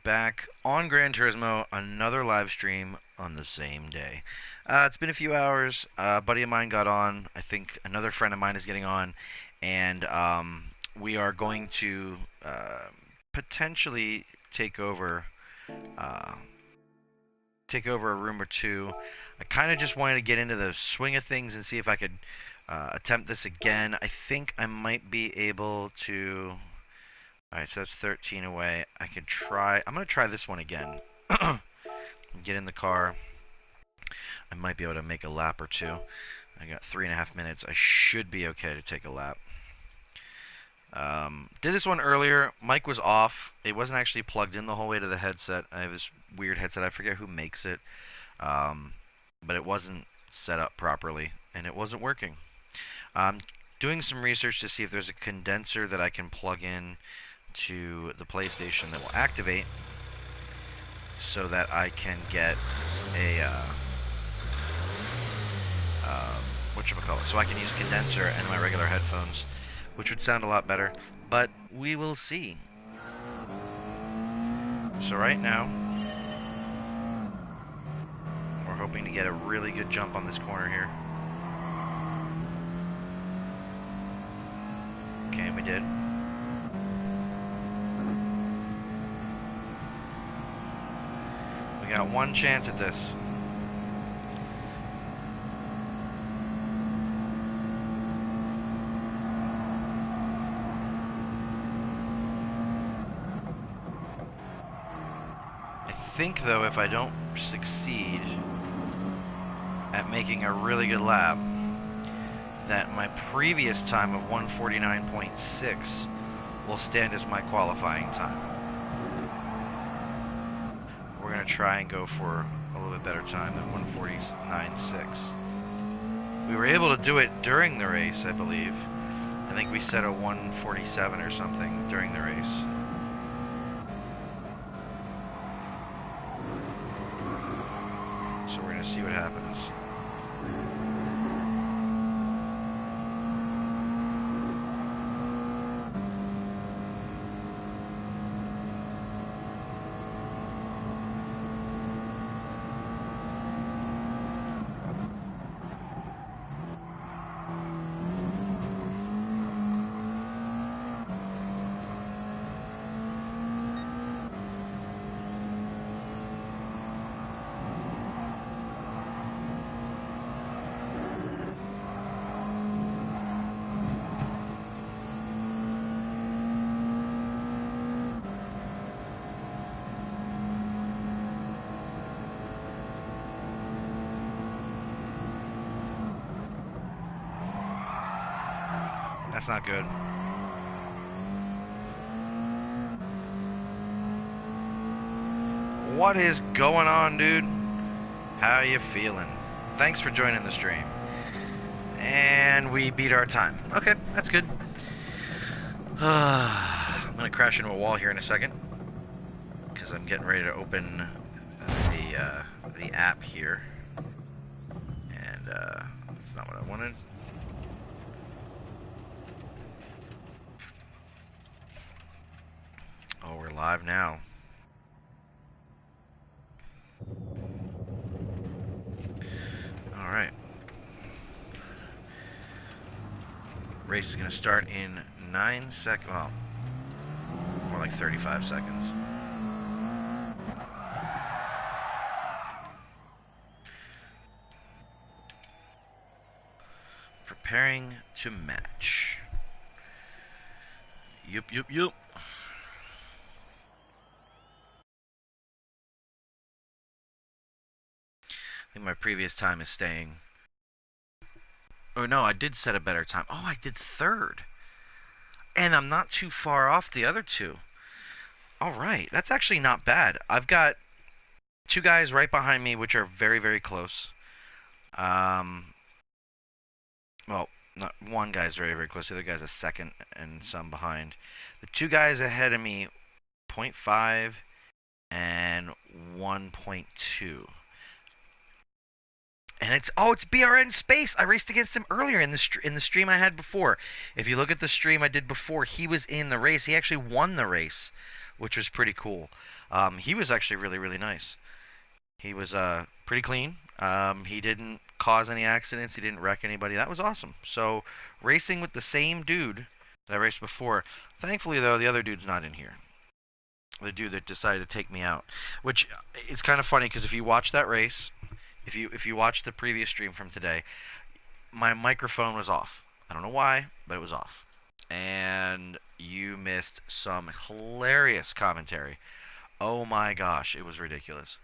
back on Gran Turismo, another live stream on the same day. It's been a few hours. A buddy of mine got on. I think another friend of mine is getting on, and we are going to potentially take over, uh, take over a room or two. I kind of just wanted to get into the swing of things and see if I could attempt this again. I think I might be able to. Alright, so that's 13 away. I could try. I'm going to try this one again. Get in the car. I might be able to make a lap or two. I got 3.5 minutes. I should be okay to take a lap. Did this one earlier. Mic was off. It wasn't actually plugged in the whole way to the headset. I have this weird headset. I forget who makes it. But it wasn't set up properly, and it wasn't working. I'm doing some research to see if there's a condenser that I can plug in to the PlayStation that will activate so that I can get a whatchamacallit, so I can use condenser and my regular headphones, which would sound a lot better, but we will see. So right now we're hoping to get a really good jump on this corner here. Okay, we did. We got one chance at this. I think, though, if I don't succeed at making a really good lap, that my previous time of 1:49.6 will stand as my qualifying time. We're going to try and go for a little bit better time than 1:49.6. We were able to do it during the race, I believe. I think we set a 1:47 or something during the race. So we're going to see what happens. That's not good. What is going on, dude? How you feeling? Thanks for joining the stream. And we beat our time. Okay, that's good. I'm gonna crash into a wall here in a second because I'm getting ready to open the app here, and that's not what I wanted. Oh, we're live now. All right. Race is going to start in 9 seconds. Well, more like 35 seconds. Preparing to match. Yup. I think my previous time is staying. Oh no, I did set a better time. Oh, I did third. And I'm not too far off the other two. Alright, that's actually not bad. I've got two guys right behind me, which are very, very close. Well, not one guy's very, very close. The other guy's a second and some behind. The two guys ahead of me, 0.5 and 1.2. And it's BRN Space. I raced against him earlier in the stream I had before. If you look at the stream I did before, he was in the race. He actually won the race which was pretty cool. He was actually really, really nice. He was pretty clean. He didn't cause any accidents. He didn't wreck anybody. That was awesome. So racing with the same dude that I raced before. Thankfully, though, the other dude's not in here. The dude that decided to take me out, which is kind of funny because if you watch that race, if you watch the previous stream from today, my microphone was off. I don't know why, but it was off. And you missed some hilarious commentary. Oh my gosh, it was ridiculous.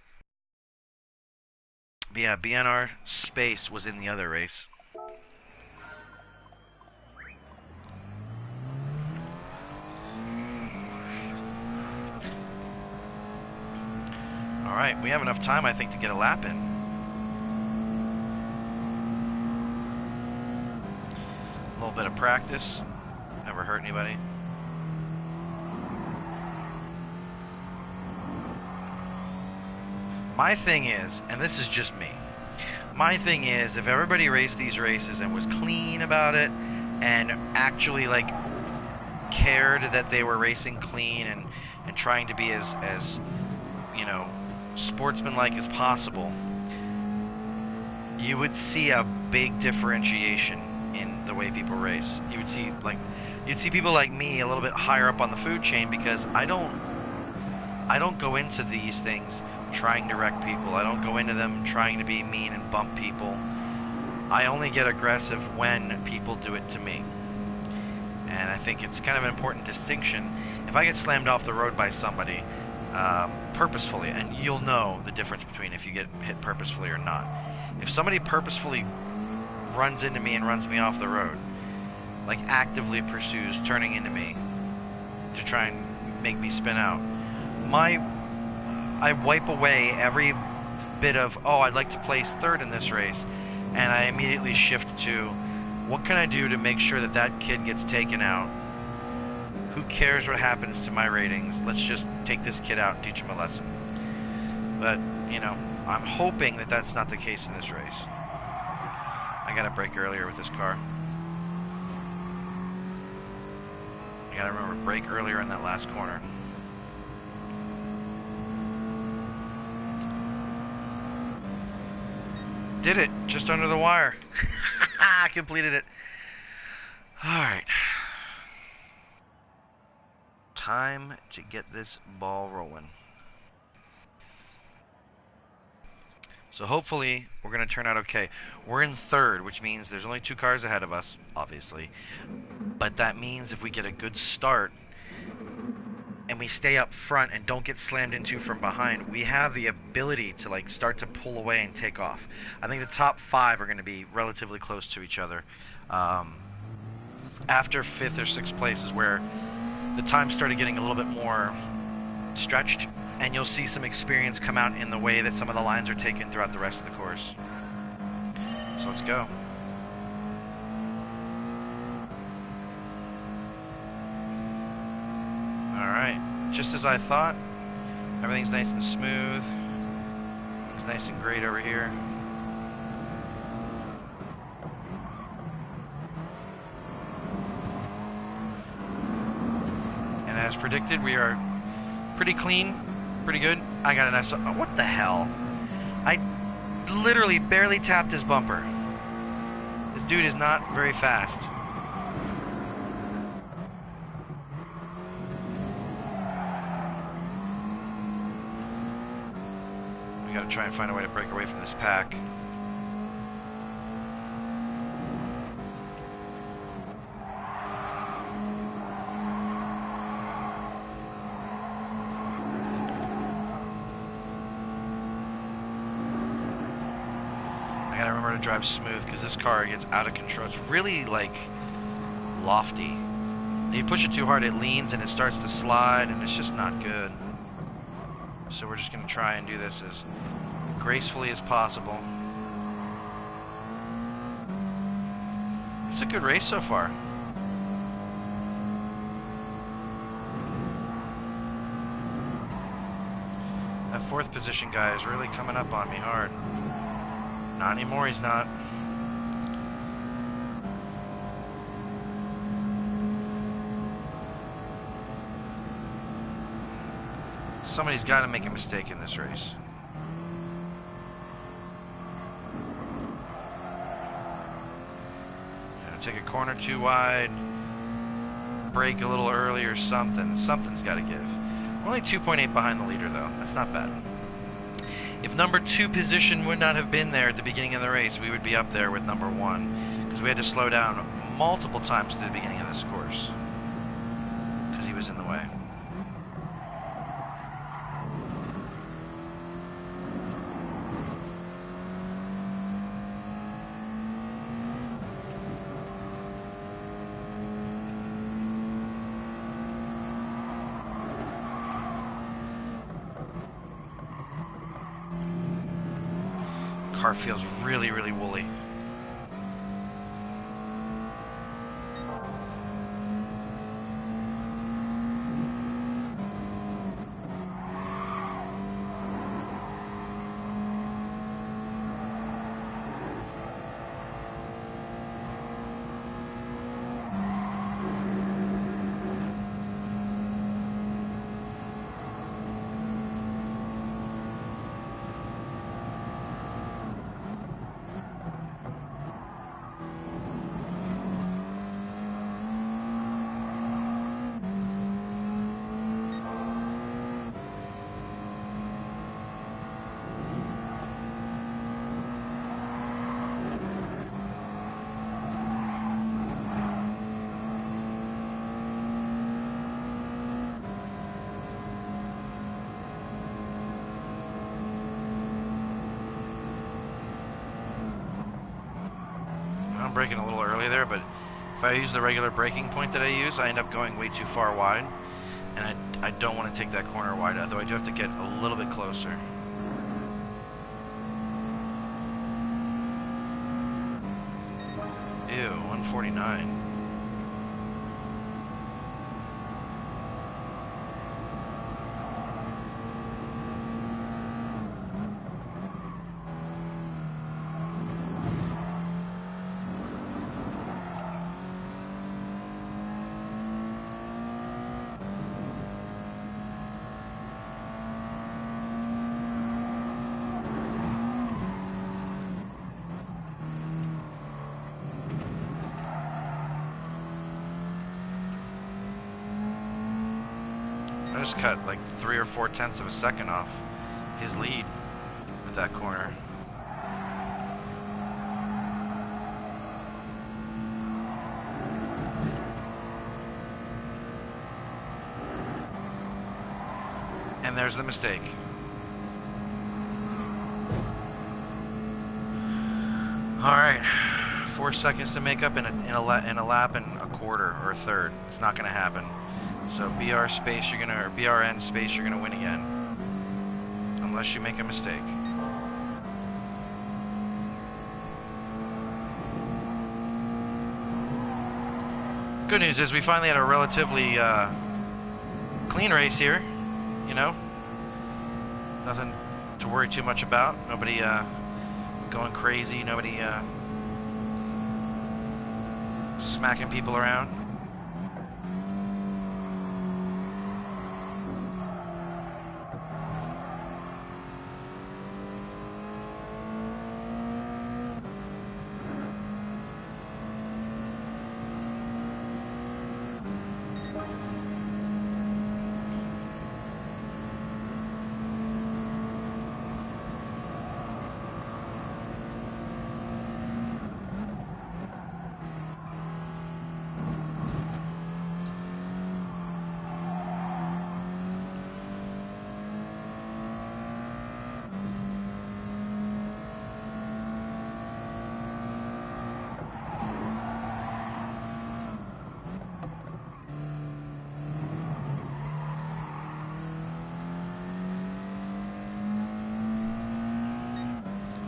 But yeah, BNR Space was in the other race. All right, we have enough time, I think, to get a lap in. A little bit of practice. Never hurt anybody. My thing is, and this is just me, my thing is if everybody raced these races and was clean about it and actually like cared that they were racing clean and trying to be as you know, sportsmanlike as possible, you would see a big differentiation in the way people race. You'd see people like me a little bit higher up on the food chain because I don't go into these things trying to wreck people. I don't go into them trying to be mean and bump people. I only get aggressive when people do it to me. And I think it's kind of an important distinction. If I get slammed off the road by somebody purposefully, and you'll know the difference between if you get hit purposefully or not. If somebody purposefully runs into me and runs me off the road, like actively pursues turning into me to try and make me spin out, I wipe away every bit of, oh, I'd like to place third in this race, and I immediately shift to, what can I do to make sure that that kid gets taken out? Who cares what happens to my ratings? Let's just take this kid out and teach him a lesson. But, you know, I'm hoping that that's not the case in this race. I gotta brake earlier with this car. I gotta remember to brake earlier in that last corner. Did it, just under the wire. Completed it. Alright. Time to get this ball rolling. So hopefully we're going to turn out okay. We're in third, which means there's only 2 cars ahead of us, obviously. But that means if we get a good start and we stay up front and don't get slammed into from behind, we have the ability to like start to pull away and take off. I think the top 5 are going to be relatively close to each other. After 5th or 6th place is where the time started getting a little bit more stretched, and you'll see some experience come out in the way that some of the lines are taken throughout the rest of the course. So let's go. Alright, just as I thought, everything's nice and smooth. It's nice and great over here. And as predicted, we are pretty clean, pretty good. I got a nice, what the hell? I literally barely tapped his bumper. This dude is not very fast. We gotta try and find a way to break away from this pack. To drive smooth because this car gets out of control. It's really like lofty. You push it too hard, it leans and it starts to slide, and it's just not good. So we're just going to try and do this as gracefully as possible. It's a good race so far. That 4th position guy is really coming up on me hard. Not anymore, he's not. Somebody's got to make a mistake in this race. Take a corner too wide, brake a little early or something. Something's got to give. We're only 2.8 behind the leader, though. That's not bad. If number 2 position would not have been there at the beginning of the race, we would be up there with number 1, because we had to slow down multiple times to the beginning of this course because he was in the way. Car feels really, really woolly. I'm braking a little early there, but if I use the regular braking point that I use, I end up going way too far wide, and I don't want to take that corner wide, although I do have to get a little bit closer. Ew, 149. I just cut like 3 or 4 tenths of a second off his lead with that corner. And there's the mistake. All right, 4 seconds to make up in a lap and a quarter or a third. It's not going to happen. So BR space, you're gonna, or BRN space, you're gonna win again, unless you make a mistake. Good news is we finally had a relatively clean race here. You know, nothing to worry too much about. Nobody going crazy. Nobody smacking people around.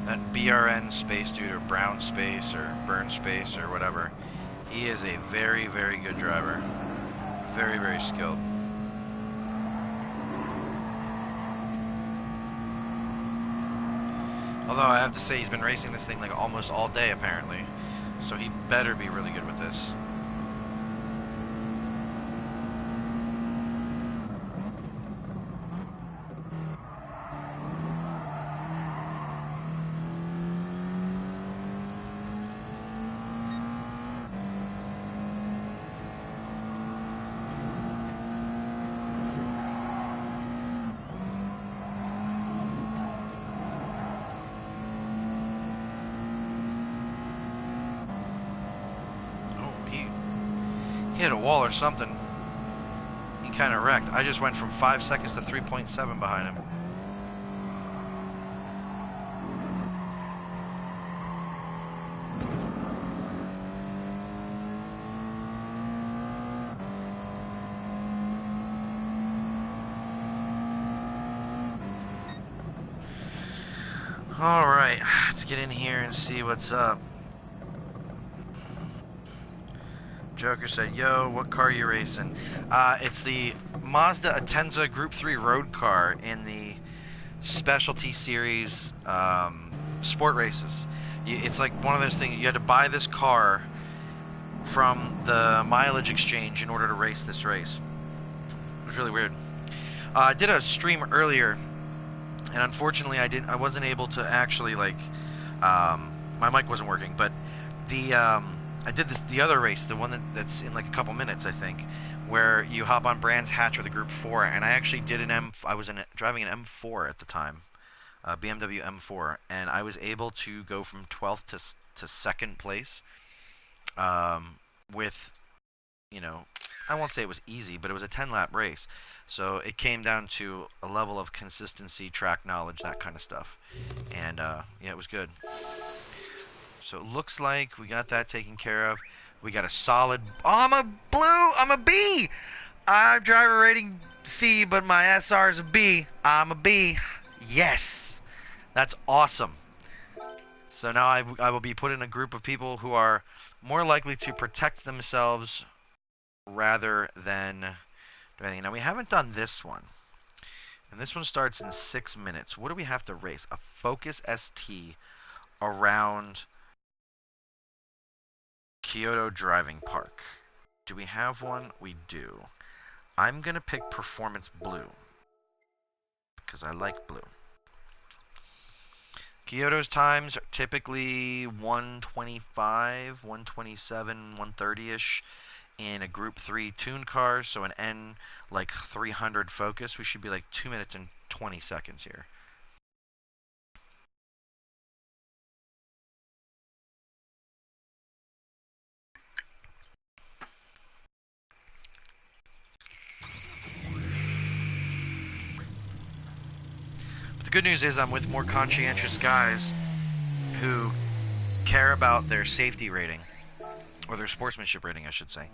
That BRN space dude, or brown space, or burn space, or whatever, he is a very, very good driver. Very, very skilled. Although I have to say he's been racing this thing like almost all day apparently, so he better be really good with this. hit a wall or something. He kind of wrecked. I just went from 5 seconds to 3.7 behind him. Alright, let's get in here and see what's up. Joker said, yo, what car are you racing? It's the Mazda Atenza Group 3 road car in the Specialty Series sport races. It's like one of those things, you had to buy this car from the mileage exchange in order to race this race. It was really weird. I did a stream earlier, and unfortunately I wasn't able to actually, like, my mic wasn't working, but I did the other race, the one that's in like a couple minutes, I think, where you hop on Brands Hatch with a Group 4, and I actually did I was driving an M4 at the time, BMW M4, and I was able to go from 12th to second place, with, you know, I won't say it was easy, but it was a 10-lap race, so it came down to a level of consistency, track knowledge, that kind of stuff, and yeah, it was good. So it looks like we got that taken care of. We got a solid... Oh, I'm a B! I'm driver rating C, but my SR is a B. I'm a B. Yes! That's awesome. So now I will be put in a group of people who are more likely to protect themselves rather than do anything. Now, we haven't done this one. And this one starts in 6 minutes. What do we have to race? A Focus ST around Kyoto Driving Park. Do we have one? We do. I'm going to pick Performance Blue because I like blue. Kyoto's times are typically 125, 127, 130-ish in a Group 3 tuned car, so an N like 300 Focus, we should be like 2 minutes and 20 seconds here. The good news is I'm with more conscientious guys who care about their safety rating, or their sportsmanship rating, I should say.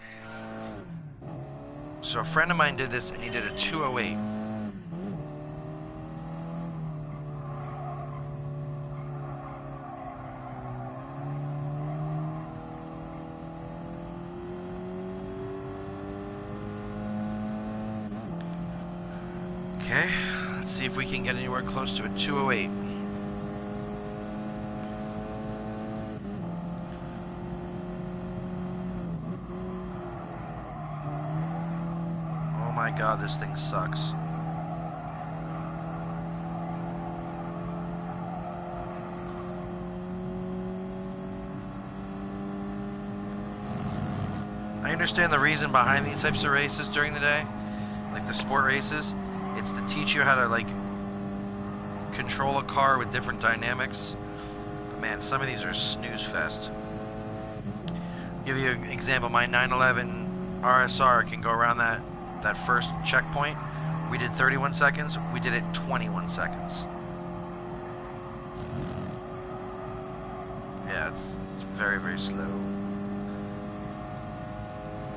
So a friend of mine did this, and he did a 208. Okay, let's see if we can get anywhere close to a 208. Oh my god, this thing sucks. I understand the reason behind these types of races during the day, like the sport races. It's to teach you how to, like, control a car with different dynamics. But man, some of these are snooze fest. I'll give you an example. My 911 RSR can go around that first checkpoint. We did 31 seconds. We did it 21 seconds. Yeah, it's very, very slow.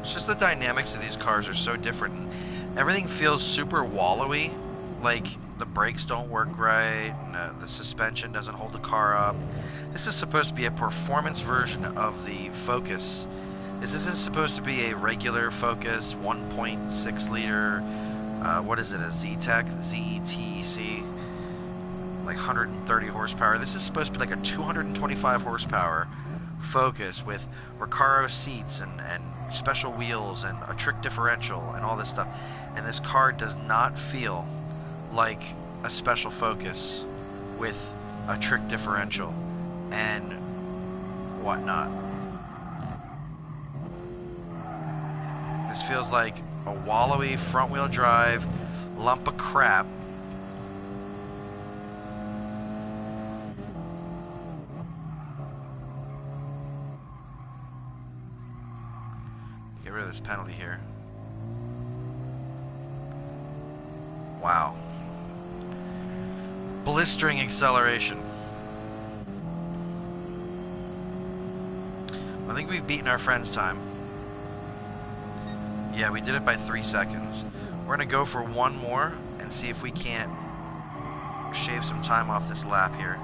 It's just the dynamics of these cars are so different. Everything feels super wallowy, like the brakes don't work right, and the suspension doesn't hold the car up. This is supposed to be a performance version of the Focus. This isn't supposed to be a regular Focus 1.6 liter, what is it, a Z-Tech, Z-E-T-E-C, like 130 horsepower. This is supposed to be like a 225 horsepower Focus with Recaro seats and special wheels and a trick differential and all this stuff. And this car does not feel like a special Focus with a trick differential and whatnot. This feels like a wallowy front wheel drive lump of crap. Get rid of the this penalty here. Wow. Blistering acceleration. I think we've beaten our friend's time. Yeah, we did it by 3 seconds. We're gonna go for one more and see if we can't shave some time off this lap here.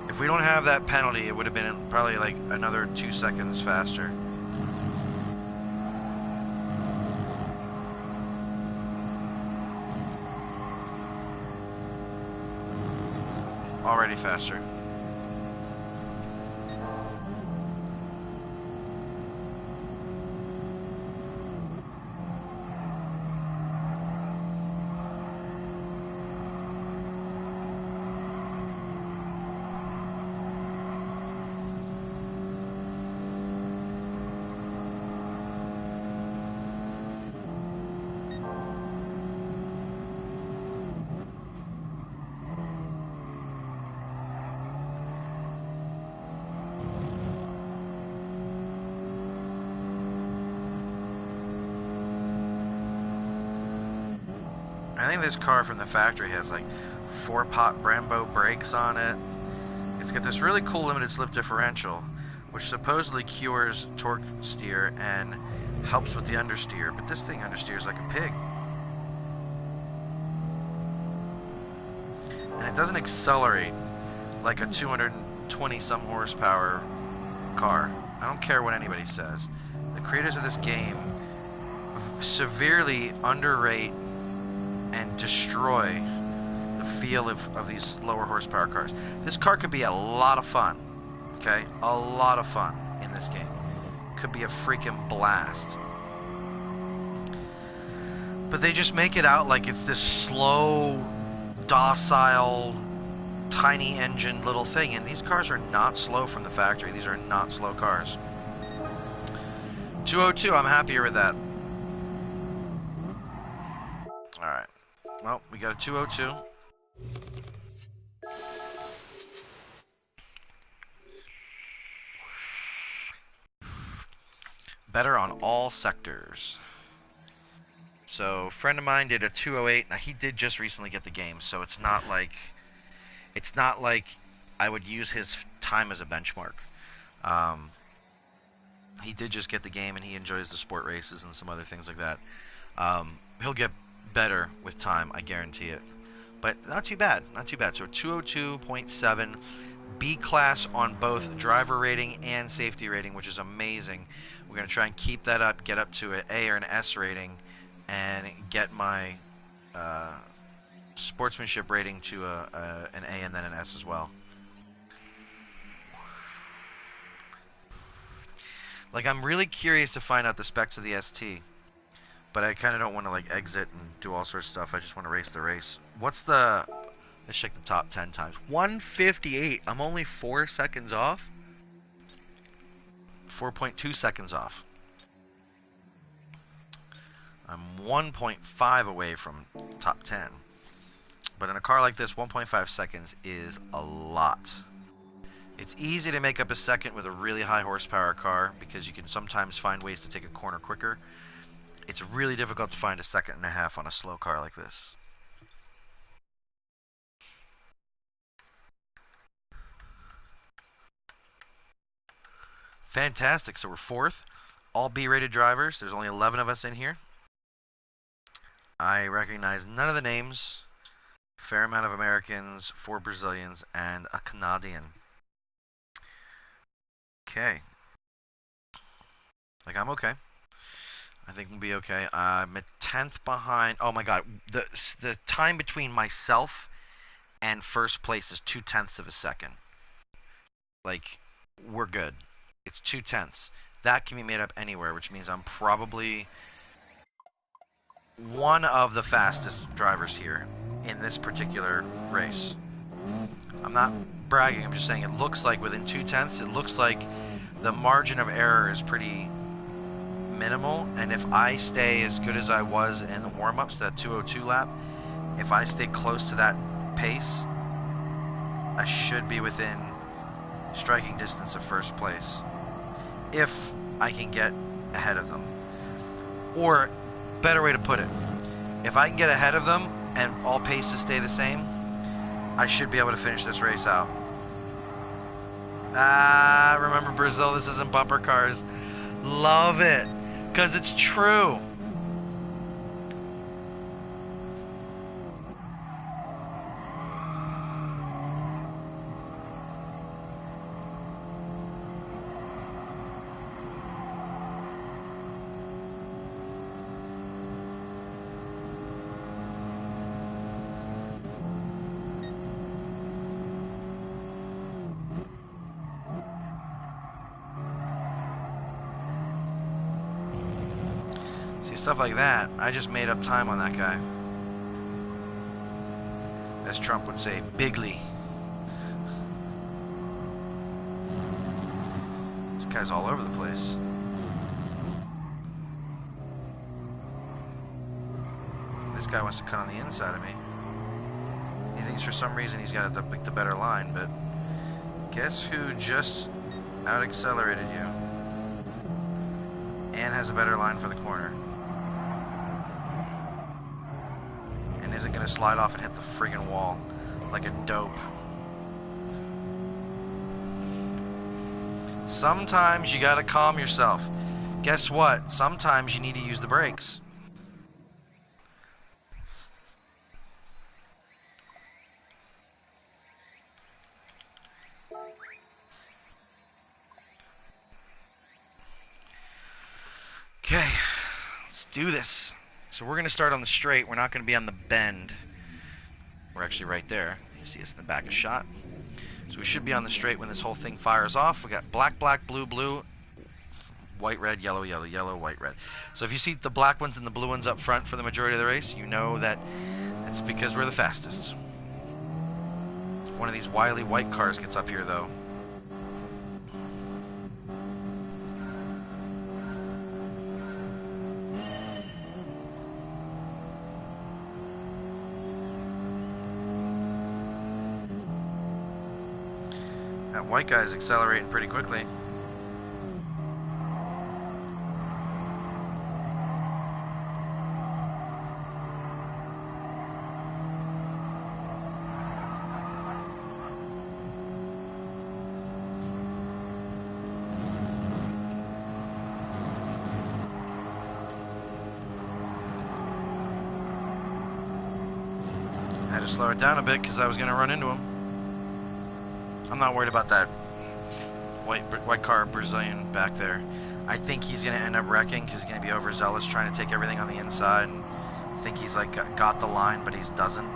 If we don't have that penalty, it would have been probably like another 2 seconds faster. Already faster. I think this car from the factory has like 4-pot Brembo brakes on it. It's got this really cool limited slip differential, which supposedly cures torque steer and helps with the understeer, but this thing understeers like a pig. And it doesn't accelerate like a 220 some horsepower car. I don't care what anybody says. The creators of this game severely underrate and destroy the feel of these lower horsepower cars. This car could be a lot of fun, okay? A lot of fun in this game. Could be a freaking blast. But they just make it out like it's this slow, docile, tiny engined little thing, and these cars are not slow from the factory. These are not slow cars. 202, I'm happier with that. Alright. Well, we got a 202. Better on all sectors. So, a friend of mine did a 208. Now, he did just recently get the game, so it's not like I would use his time as a benchmark. He did just get the game, and he enjoys the sport races and some other things like that. He'll get better with time, I guarantee it. But not too bad, not too bad. So 202.7, B class on both driver rating and safety rating, which is amazing. We're going to try and keep that up, get up to an A or an S rating, and get my sportsmanship rating to an A and then an S as well. Like, I'm really curious to find out the specs of the ST. But I kind of don't want to like exit and do all sorts of stuff. I just want to race the race. What's the... Let's check the top 10 times. 158. I'm only 4 seconds off. 4.2 seconds off. I'm 1.5 away from top 10. But in a car like this, 1.5 seconds is a lot. It's easy to make up a second with a really high horsepower car because you can sometimes find ways to take a corner quicker. It's really difficult to find a second and a half on a slow car like this. Fantastic. So we're 4th. All B-rated drivers. There's only 11 of us in here. I recognize none of the names. Fair amount of Americans, 4 Brazilians, and a Canadian. Okay. Like, I'm okay. I think we'll be okay. I'm a 10th behind. Oh my god. The time between myself and first place is 0.2 of a second. Like, we're good. It's 0.2. That can be made up anywhere, which means I'm probably one of the fastest drivers here in this particular race. I'm not bragging, I'm just saying it looks like within 0.2, it looks like the margin of error is pretty minimal, and if I stay as good as I was in the warm-ups, that 202 lap, if I stay close to that pace, I should be within striking distance of first place if I can get ahead of them. Or, better way to put it, if I can get ahead of them and all paces stay the same, I should be able to finish this race out. Remember Brazil, this isn't bumper cars. Love it, because it's true. Stuff like that, I just made up time on that guy. As Trump would say, bigly. This guy's all over the place. This guy wants to cut on the inside of me. He thinks for some reason he's got the better line, but guess who just out-accelerated you? And has a better line for the corner. Isn't gonna slide off and hit the friggin' wall like a dope. Sometimes you gotta calm yourself. Guess what? Sometimes you need to use the brakes. Okay, let's do this. So we're going to start on the straight. We're not going to be on the bend. We're actually right there. You see us in the back of shot. So we should be on the straight when this whole thing fires off. We got black, black, blue, blue, white, red, yellow, yellow, yellow, white, red. So if you see the black ones and the blue ones up front for the majority of the race, you know that it's because we're the fastest. If one of these wily white cars gets up here, though, that white guy's accelerating pretty quickly. I had to slow it down a bit because I was going to run into him. I'm not worried about that white car Brazilian back there. I think he's going to end up wrecking because he's going to be overzealous trying to take everything on the inside and think he's like got the line, but he doesn't.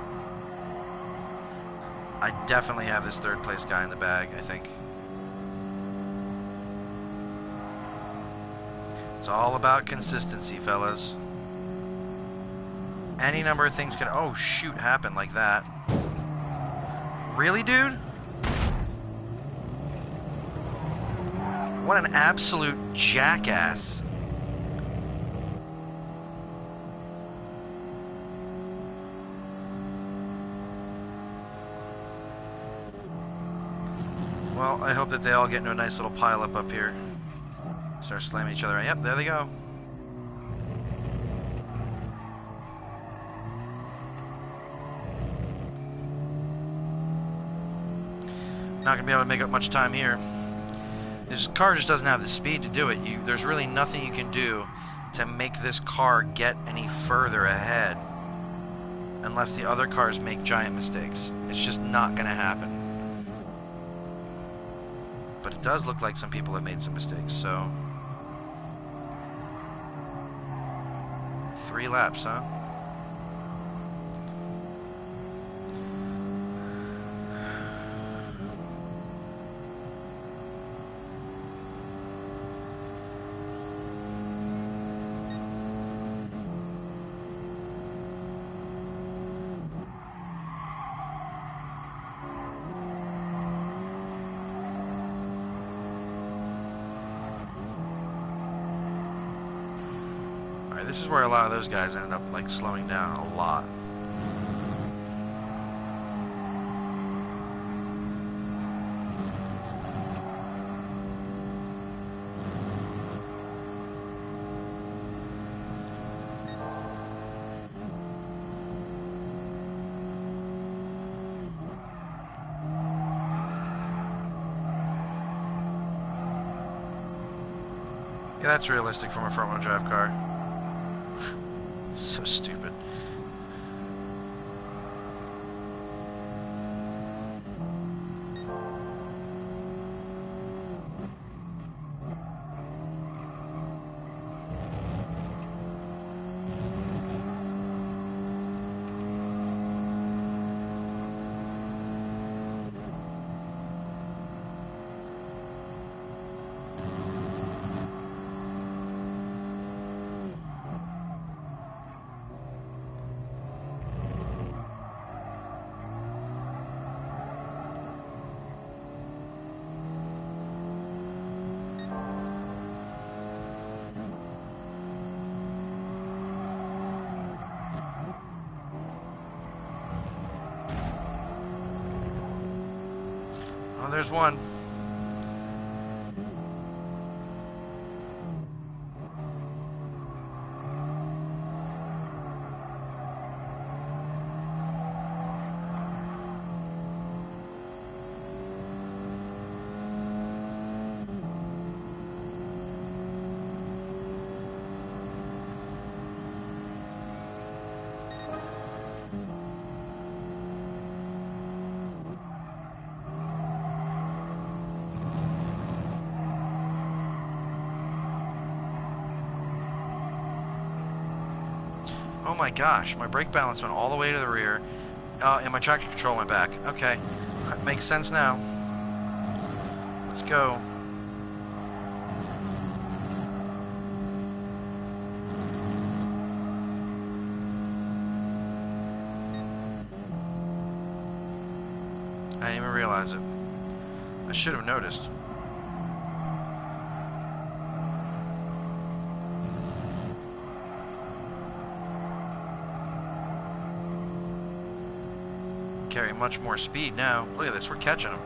I definitely have this third place guy in the bag, I think. It's all about consistency, fellas. Any number of things can, oh shoot, happen like that. Really, dude? What an absolute jackass. Well, I hope that they all get into a nice little pile up here. Start slamming each other. Yep, there they go. Not gonna be able to make up much time here. This car just doesn't have the speed to do it. There's really nothing you can do to make this car get any further ahead unless the other cars make giant mistakes. It's just not gonna happen. But it does look like some people have made some mistakes, so 3 laps, huh? This is where a lot of those guys ended up like slowing down a lot. Yeah, that's realistic from a front-wheel drive car. So stupid. Oh, there's one. Oh my gosh, my brake balance went all the way to the rear, and my traction control went back. Okay, that makes sense now. Let's go. I didn't even realize it. I should have noticed. Carry much more speed now. Look at this, we're catching them.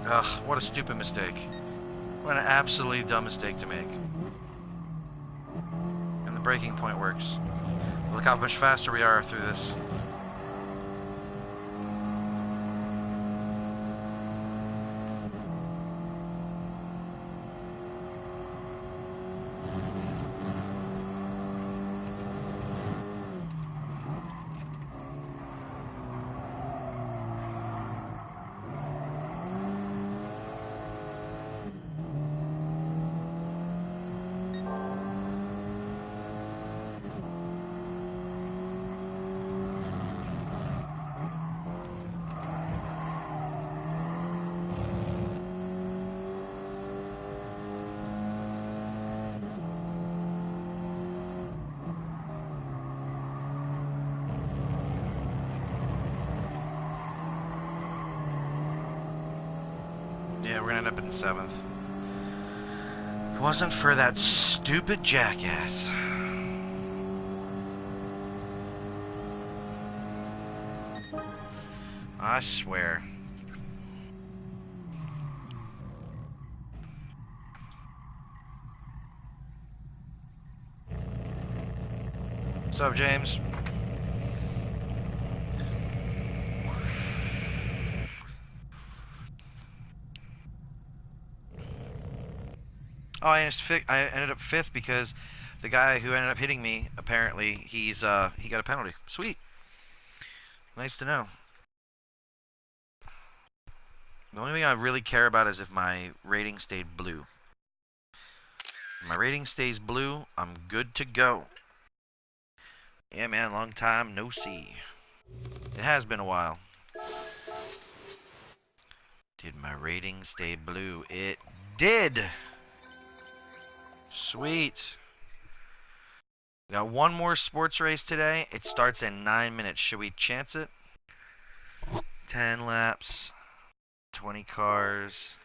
Ugh, what a stupid mistake. What an absolutely dumb mistake to make. And the braking point works. Look how much faster we are through this. Yeah, we're gonna end up in 7th. If it wasn't for that stupid jackass. I swear. What's up, James? Oh, I ended up 5th because the guy who ended up hitting me, apparently, he got a penalty. Sweet. Nice to know. The only thing I really care about is if my rating stayed blue. If my rating stays blue, I'm good to go. Yeah, man, long time no see. It has been a while. Did my rating stay blue? It did! Sweet. We got one more sports race today. It starts in 9 minutes. Should we chance it? 10 laps. 20 cars.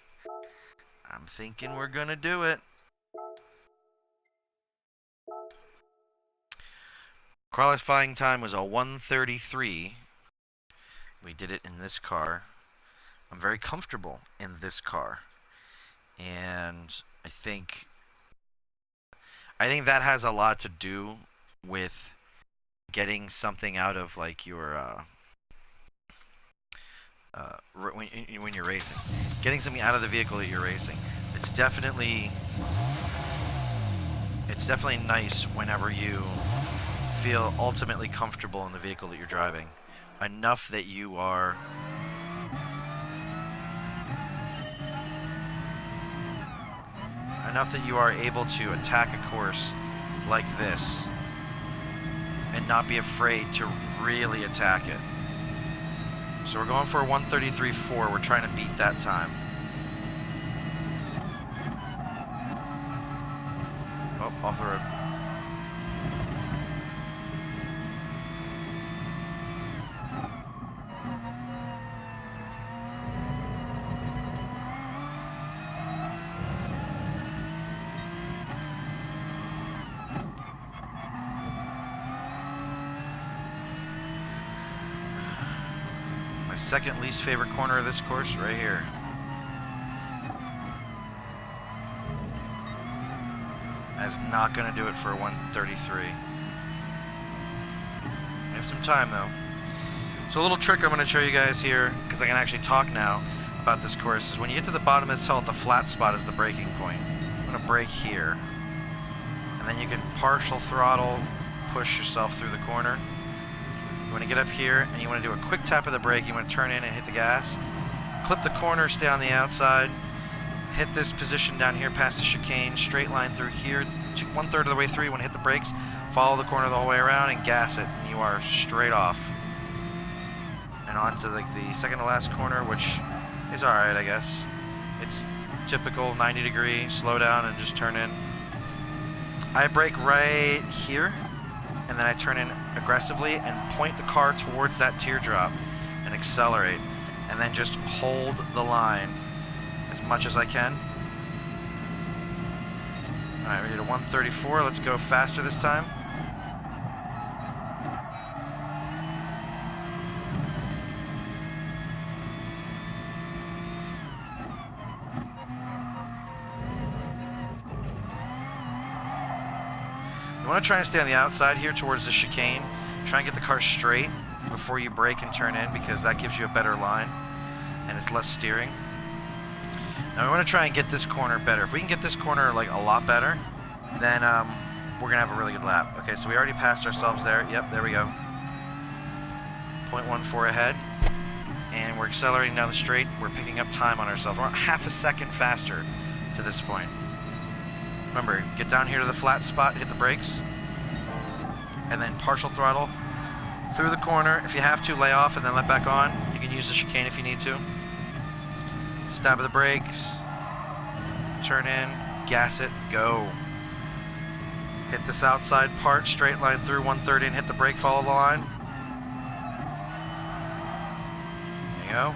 I'm thinking we're gonna do it. Qualifying time was a 1:33. We did it in this car. I'm very comfortable in this car. And I think that has a lot to do with getting something out of like your when you're racing, getting something out of the vehicle that you're racing. It's definitely it's definitely nice whenever you feel ultimately comfortable in the vehicle that you're driving. Enough that you are able to attack a course like this and not be afraid to really attack it. So we're going for a 1:33.4. We're trying to beat that time. Oh, off the road. Second least favorite corner of this course, right here. That's not going to do it for a 1:33. I have some time though. So a little trick I'm going to show you guys here, because I can actually talk now about this course, is when you get to the bottom of this hill, the flat spot is the braking point. I'm going to brake here, and then you can partial throttle, push yourself through the corner. You want to get up here and you want to do a quick tap of the brake. You want to turn in and hit the gas. Clip the corner, stay on the outside. Hit this position down here past the chicane. Straight line through here. 1/3 of the way through, you want to hit the brakes. Follow the corner the whole way around and gas it. And you are straight off. And on to like the second to last corner, which is alright, I guess. It's typical 90 degree. Slow down and just turn in. I brake right here. And then I turn in aggressively and point the car towards that teardrop and accelerate, and then just hold the line as much as I can. Alright, we did a 1:34. Let's go faster this time. You want to try and stay on the outside here towards the chicane. Try and get the car straight before you brake and turn in, because that gives you a better line and it's less steering. Now we want to try and get this corner better. If we can get this corner like a lot better, then we're going to have a really good lap. Okay, so we already passed ourselves there. Yep, there we go. 0.14 ahead. And we're accelerating down the straight. We're picking up time on ourselves. We're half a second faster to this point. Remember, get down here to the flat spot, hit the brakes, and then partial throttle through the corner. If you have to, lay off and then let back on. You can use the chicane if you need to. Stab of the brakes, turn in, gas it, go. Hit this outside part, straight line through 1:30 and hit the brake, follow the line. There you go.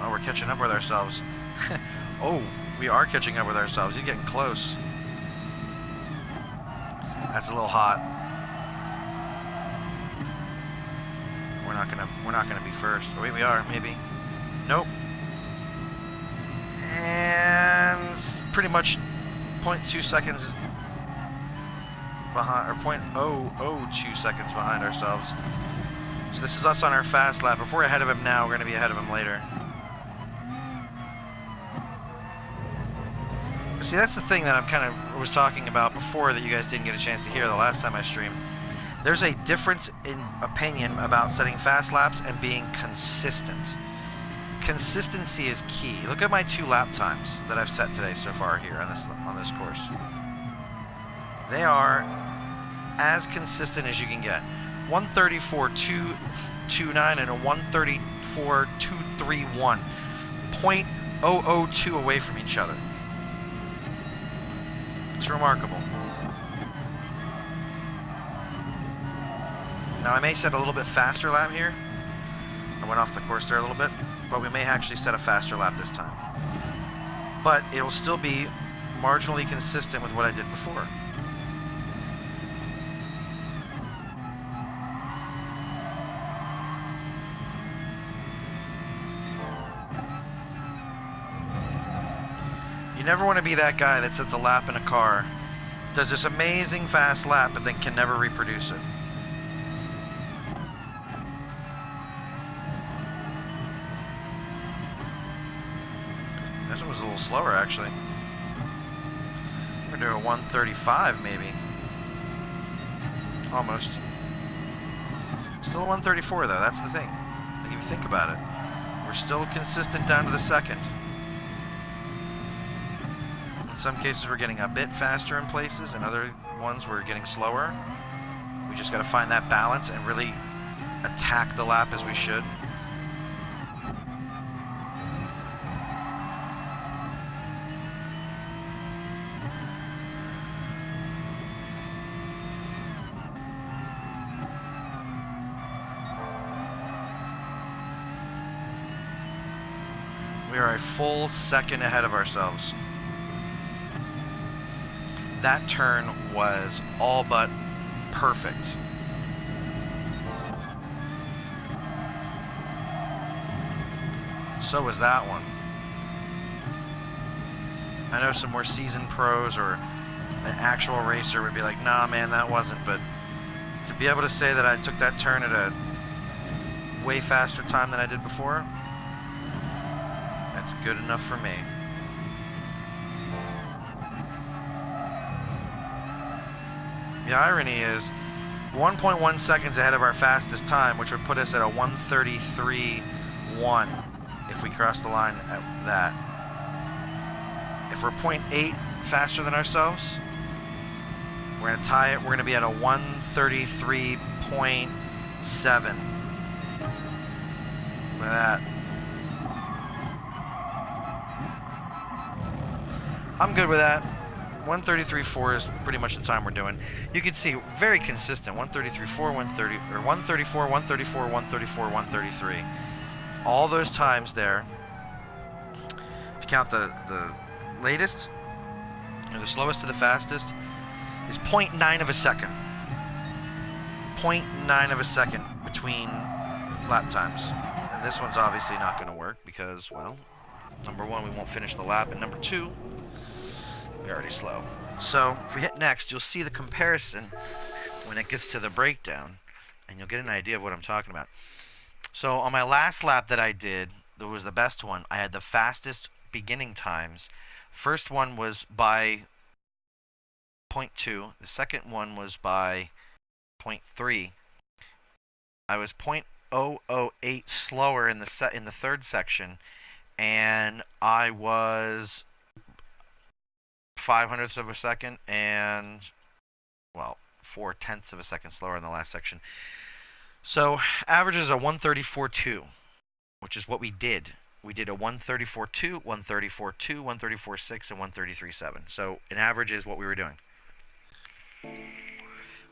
Oh, we're catching up with ourselves. Oh, we are catching up with ourselves. He's getting close. That's a little hot. We're not gonna be first. Oh, wait, we are, maybe. Nope. And pretty much 0.2 seconds behind, or 0.002 seconds behind ourselves. So this is us on our fast lap. If we're ahead of him now, we're gonna be ahead of him later. See, that's the thing that I'm kind of was talking about before that you guys didn't get a chance to hear the last time I streamed. There's a difference in opinion about setting fast laps and being consistent. Consistency is key. Look at my 2 lap times that I've set today so far here on this course. They are as consistent as you can get. 1:34.229 and a 1:34.231. 0.002 away from each other. It's remarkable. Now I may set a little bit faster lap here. I went off the course there a little bit, but we may actually set a faster lap this time. But it'll still be marginally consistent with what I did before. You never want to be that guy that sets a lap in a car, does this amazing fast lap, but then can never reproduce it. This one was a little slower, actually. We're doing a 135, maybe. Almost. Still a 134, though. That's the thing. Like, if you think about it, we're still consistent down to the second. In some cases, we're getting a bit faster in places. In other ones, we're getting slower. We just got to find that balance and really attack the lap as we should. We are a full second ahead of ourselves. That turn was all but perfect. So was that one. I know some more seasoned pros or an actual racer would be like, nah, man, that wasn't. But to be able to say that I took that turn at a way faster time than I did before, that's good enough for me. The irony is 1.1 seconds ahead of our fastest time, which would put us at a 1:33.1 if we cross the line at that. If we're 0.8 faster than ourselves, we're going to tie it. We're going to be at a 1:33.7. Look at that. I'm good with that. 1:33.4 is pretty much the time we're doing. You can see very consistent. 1:33.4, 1:30, or 1:34, 1:34, 1:34, 1:33. All those times there. If you count the latest, or the slowest to the fastest, is 0.9 of a second. 0.9 of a second between lap times. And this one's obviously not going to work because, well, number one, we won't finish the lap, and number two, we're already slow. So if we hit next, you'll see the comparison when it gets to the breakdown, and you'll get an idea of what I'm talking about. So on my last lap that I did, that was the best one, I had the fastest beginning times. First one was by 0.2. The second one was by 0.3. I was 0.008 slower in the third section, and I was 0.05 of a second and, well, 0.4 of a second slower in the last section. So averages a 1:34.2, which is what we did. We did a 1:34.2, 1:34.2, 1:34.6, and 1:33.7. So an average is what we were doing.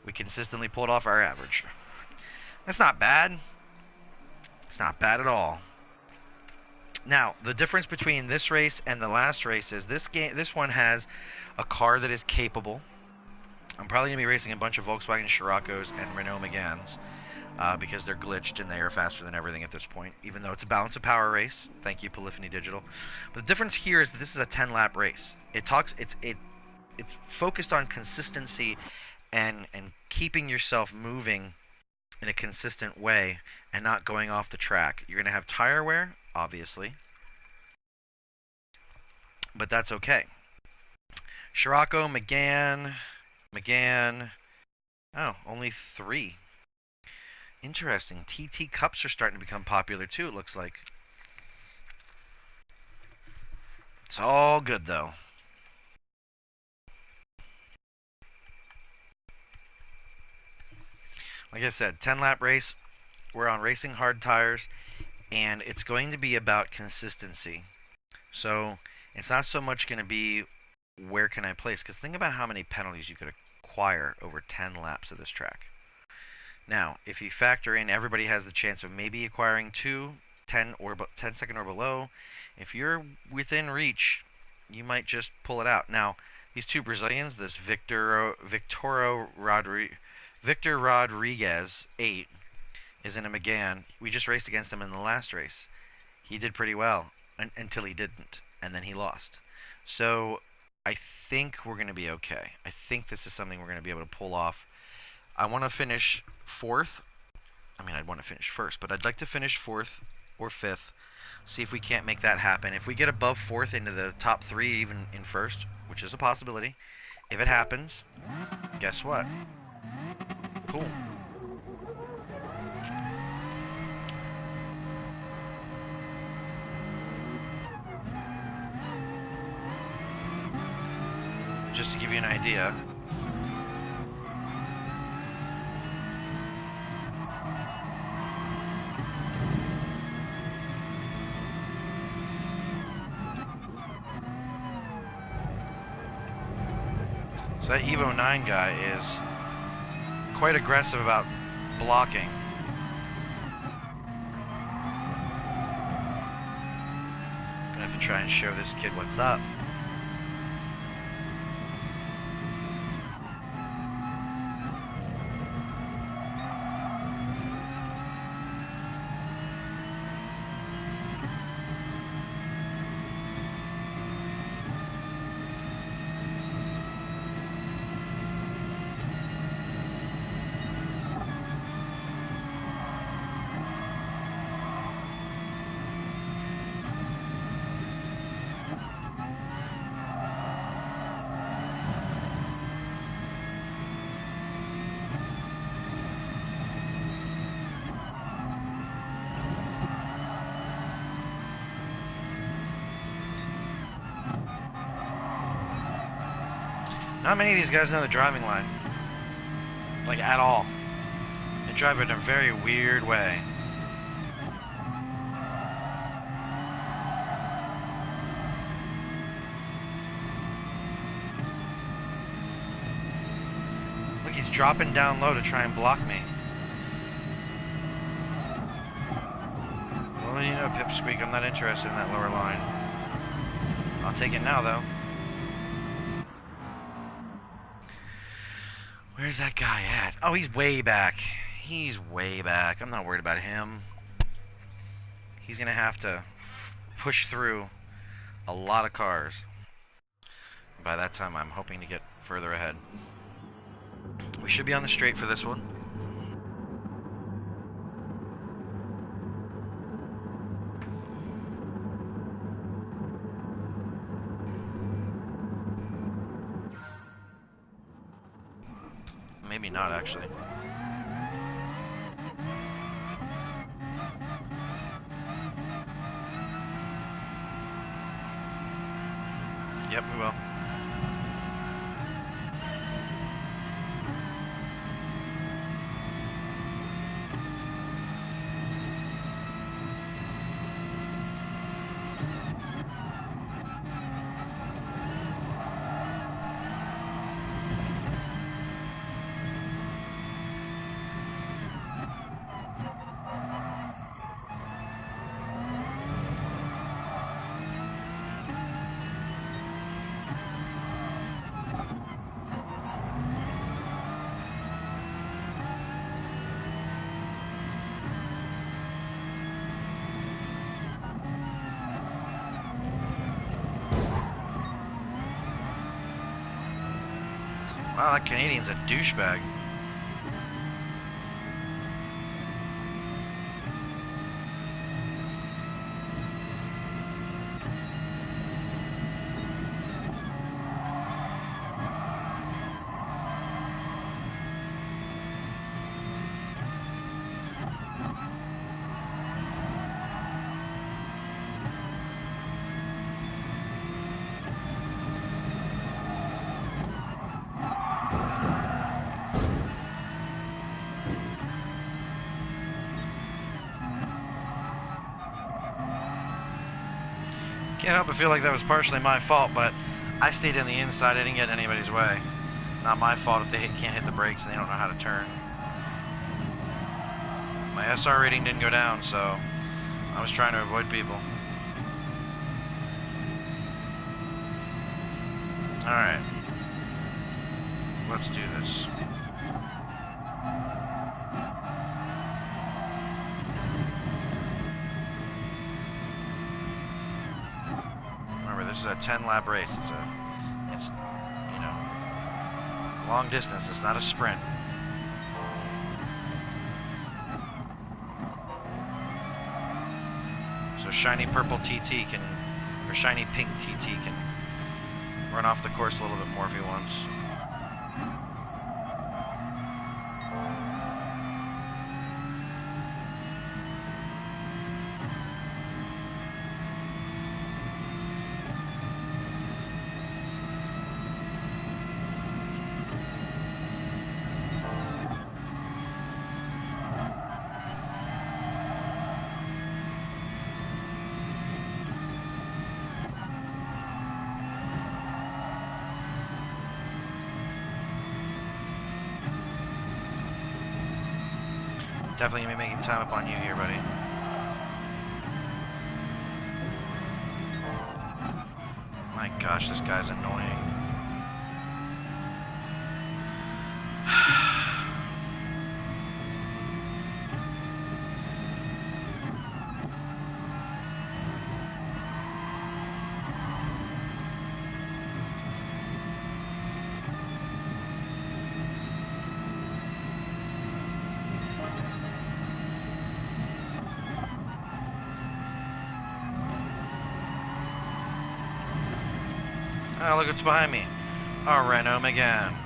We consistently pulled off our average. That's not bad. It's not bad at all. Now, the difference between this race and the last race is this one has a car that is capable. I'm probably going to be racing a bunch of Volkswagen Scirocco's and Renault Meganes because they're glitched and they are faster than everything at this point, even though it's a balance of power race. Thank you, Polyphony Digital. But the difference here is that this is a 10-lap race. It's focused on consistency and keeping yourself moving in a consistent way and not going off the track. You're going to have tire wear, obviously, but that's okay. Scirocco, Megane. Oh, only 3. Interesting. TT Cups are starting to become popular too, it looks like. It's all good though. Like I said, 10-lap race. We're on racing hard tires, and it's going to be about consistency. So it's not so much going to be where can I place, because think about how many penalties you could acquire over 10 laps of this track. Now, if you factor in everybody has the chance of maybe acquiring 2, 10 second or below, if you're within reach, you might just pull it out. Now, these two Brazilians, this Victor Rodriguez 8 is in a Megane. We just raced against him in the last race. He did pretty well until he didn't, and then he lost. So I think we're going to be okay. I think this is something we're going to be able to pull off. I want to finish 4th. I mean, I'd want to finish first, but I'd like to finish 4th or 5th See if we can't make that happen. If we get above fourth into the top 3, even in first, which is a possibility, if it happens, guess what? Cool. Just to give you an idea. So that Evo 9 guy is quite aggressive about blocking. Gonna have to try and show this kid what's up. Not many of these guys know the driving line. Like, at all. They drive it in a very weird way. Look, he's dropping down low to try and block me. Well, you know, Pipsqueak, I'm not interested in that lower line. I'll take it now, though. Where's that guy at? Oh, he's way back. He's way back. I'm not worried about him. He's going to have to push through a lot of cars. By that time, I'm hoping to get further ahead. We should be on the straight for this one. Maybe not, actually. Yep, we will. Wow, that Canadian's a douchebag. Can't help but feel like that was partially my fault, but I stayed on the inside. I didn't get in anybody's way. Not my fault if they can't hit the brakes and they don't know how to turn. My SR rating didn't go down, so I was trying to avoid people. Alright. Let's do this. This is a 10-lap race. It's you know, long distance. It's not a sprint. So shiny purple TT can, or shiny pink TT can run off the course a little bit more if he wants. Definitely gonna be making time up on you here, buddy. My gosh, this guy's annoying. Oh, look what's behind me. A Renault Megane.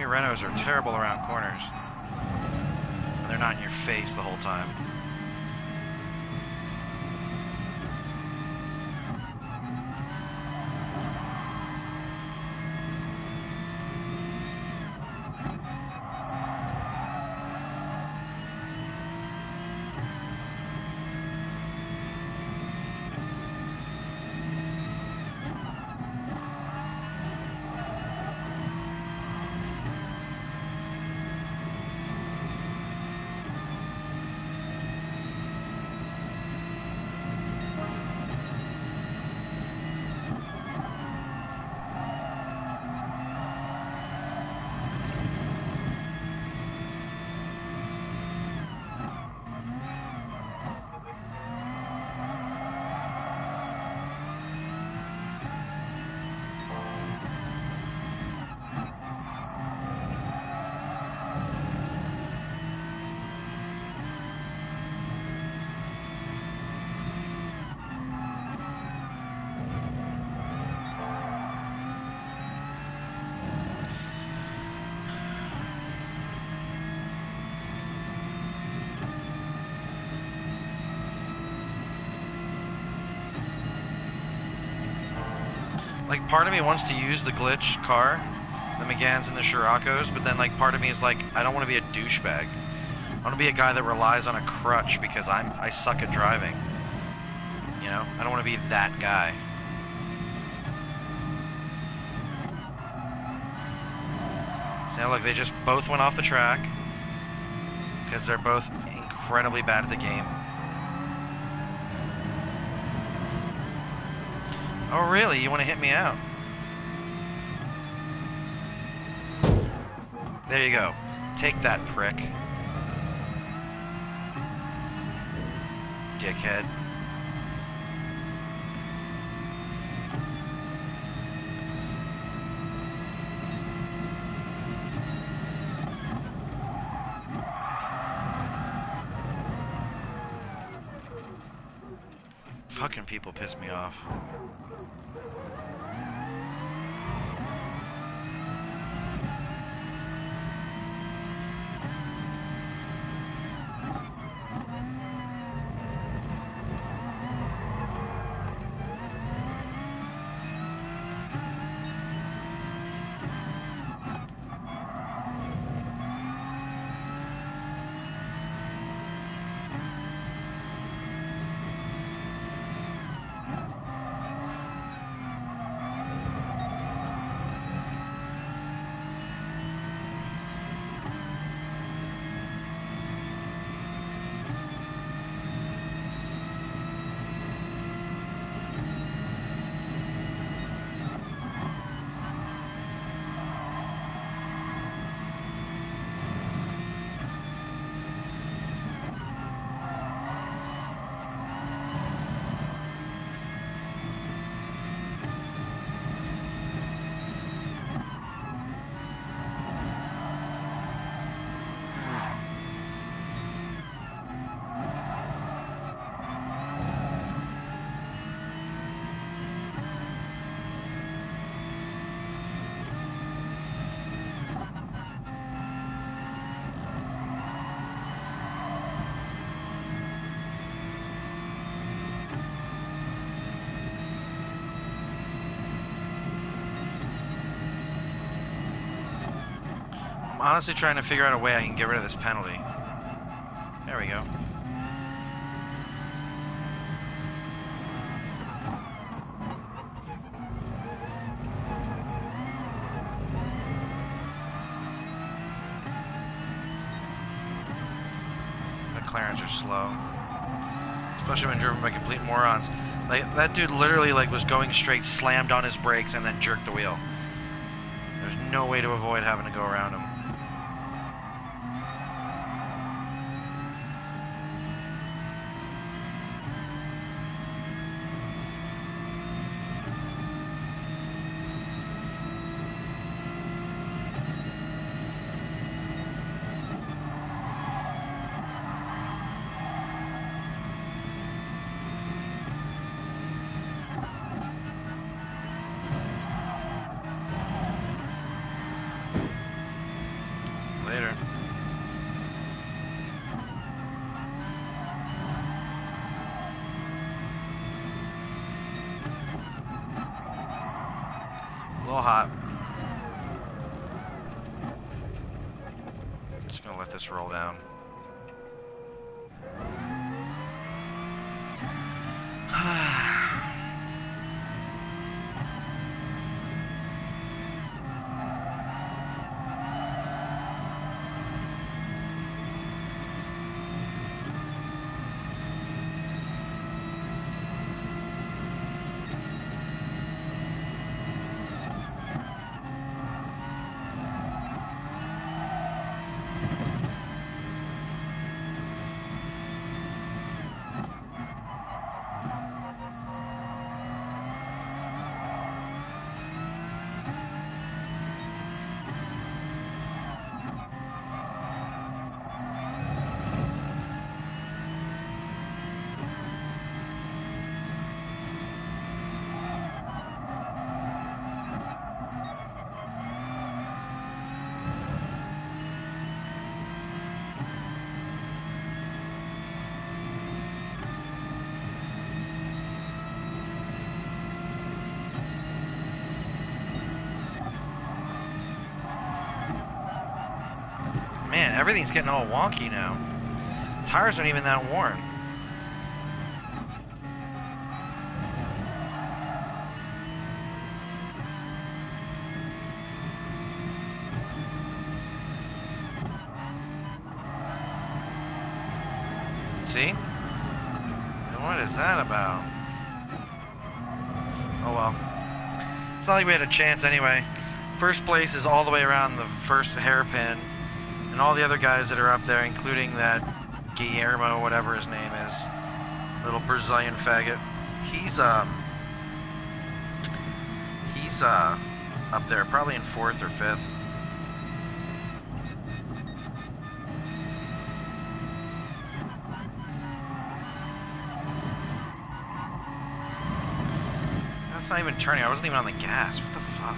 Renaults are terrible around corners. They're not in your face the whole time. Like, part of me wants to use the glitch car, the Meganes and the Scirocco's, but then, like, part of me is like, I don't want to be a douchebag. I want to be a guy that relies on a crutch because I suck at driving. You know? I don't want to be that guy. So now look, they just both went off the track because they're both incredibly bad at the game. Oh really? You want to hit me out? There you go. Take that, prick. Dickhead. Fucking people piss me off. honestly trying to figure out a way I can get rid of this penalty. There we go. McLarens are slow, especially when driven by complete morons. Like that dude literally like was going straight, slammed on his brakes, and then jerked the wheel. There's no way to avoid having to go around him. Later. A little hot. Just gonna let this roll down. Man, everything's getting all wonky now. Tires aren't even that worn. See? What is that about? Oh well. It's not like we had a chance anyway. First place is all the way around the first hairpin. And all the other guys that are up there, including that Guillermo, whatever his name is, little Brazilian faggot, he's up there, probably in 4th or 5th. That's not even turning. I wasn't even on the gas. What the fuck?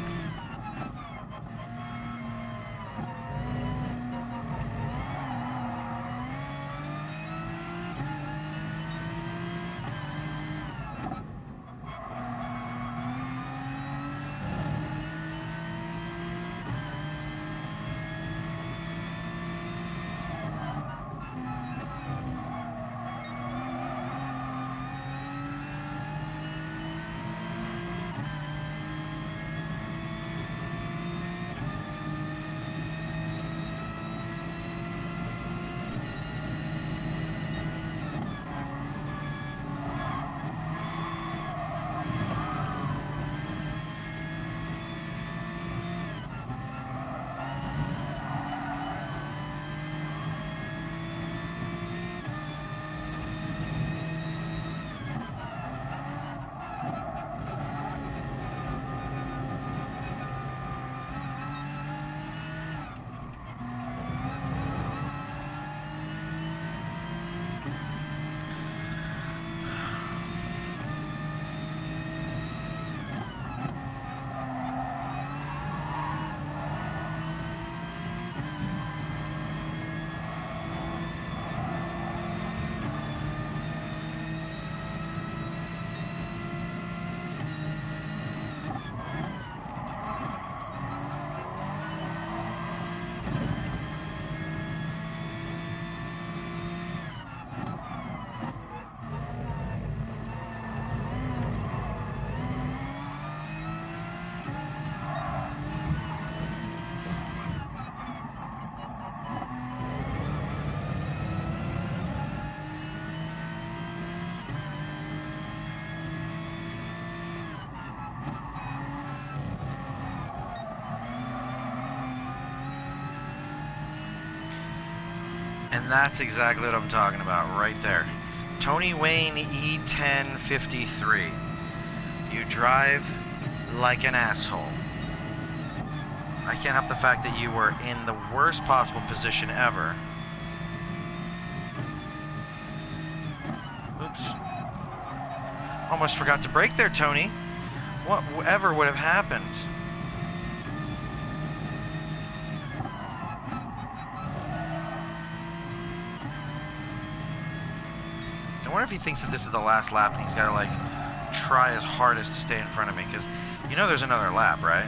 And that's exactly what I'm talking about right there. Tony Wayne E1053. You drive like an asshole. I can't help the fact that you were in the worst possible position ever. Oops. Almost forgot to brake there, Tony. Whatever would have happened? I wonder if he thinks that this is the last lap and he's got to, like, try his hardest to stay in front of me, because you know there's another lap, right?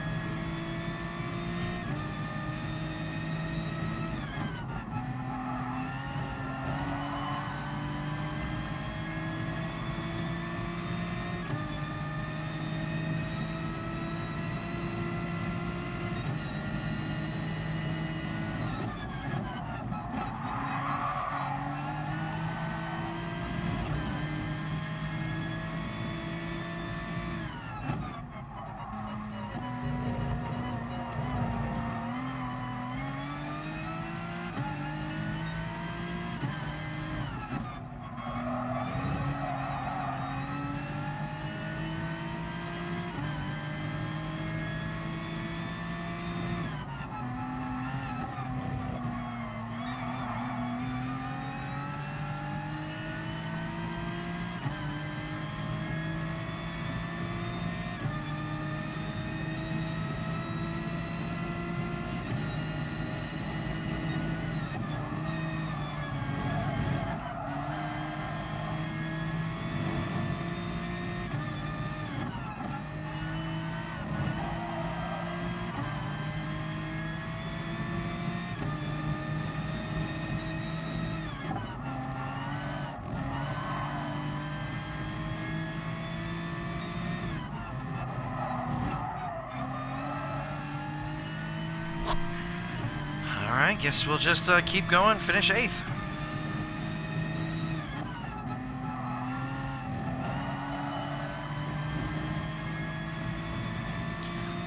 Alright, guess we'll just keep going, finish 8th.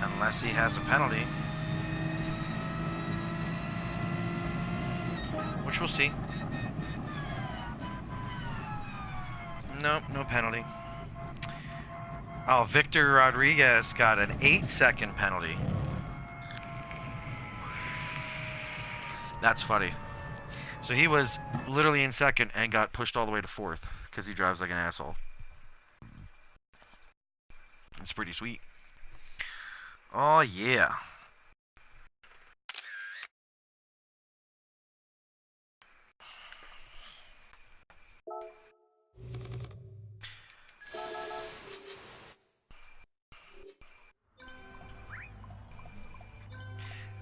Unless he has a penalty. Which we'll see. Nope, no penalty. Oh, Victor Rodriguez got an 8-second penalty. That's funny. So he was literally in second and got pushed all the way to 4th because he drives like an asshole. It's pretty sweet. Oh, yeah.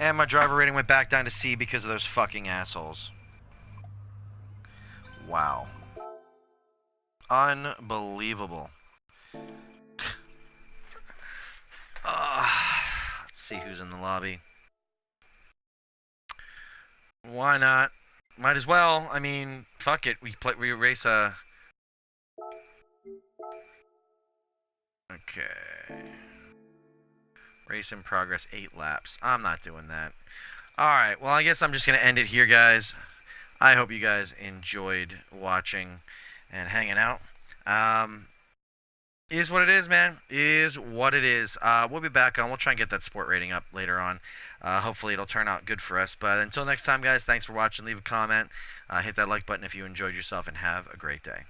And my driver rating went back down to C because of those fucking assholes. Wow. Unbelievable. Let's see who's in the lobby. Why not? Might as well. I mean, fuck it. We race a. Okay. Race in progress, 8 laps. I'm not doing that. Alright, well, I guess I'm just going to end it here, guys. I hope you guys enjoyed watching and hanging out. Is what it is, man. Is what it is. We'll be back on. We'll try and get that sport rating up later on. Hopefully it'll turn out good for us. But until next time, guys, thanks for watching. Leave a comment. Hit that like button if you enjoyed yourself, and have a great day.